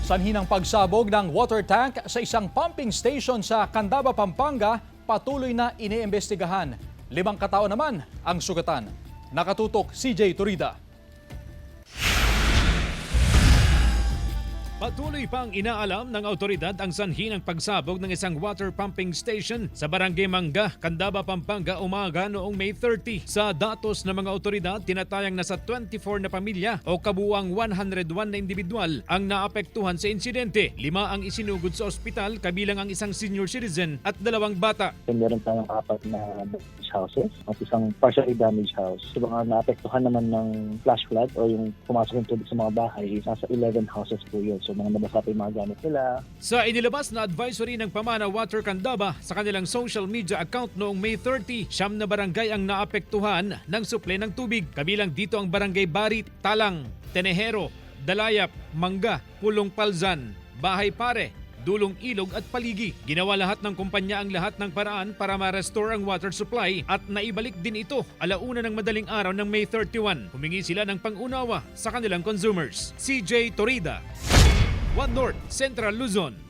Sanhi ng pagsabog ng water tank sa isang pumping station sa Candaba, Pampanga, patuloy na iniimbestigahan. 5 katao naman ang sugatan. Nakatutok CJ Turida. Patuloy pang inaalam ng autoridad ang sanhi ng pagsabog ng isang water pumping station sa Barangay Mangga, Candaba, Pampanga umaga noong May 30. Sa datos ng mga autoridad, tinatayang nasa 24 na pamilya o kabuuang 101 na individual ang naapektuhan sa insidente. 5 ang isinugod sa ospital kabilang ang isang senior citizen at 2 bata. Meron tayong 4 na damaged houses at isang partially damaged house. So mga naapektuhan naman ng flash flood o yung pumasok yung tubig sa mga bahay, nasa 11 houses po yun. So mga nabasa pa yung mga gamit nila. Sa inilabas na advisory ng Pamana Water Candaba sa kanilang social media account noong May 30, 9 na barangay ang naapektuhan ng suple ng tubig. Kabilang dito ang Barangay Barit, Talang, Tenehero, Dalayap, Mangga, Pulong Palzan, Bahay Pare, Dulong Ilog at Paligi. Ginawa lahat ng kumpanya ang lahat ng paraan para ma-restore ang water supply at naibalik din ito alauna ng madaling araw ng May 31. Humingi sila ng pangunawa sa kanilang consumers. CJ Torida, One North, Central Luzon.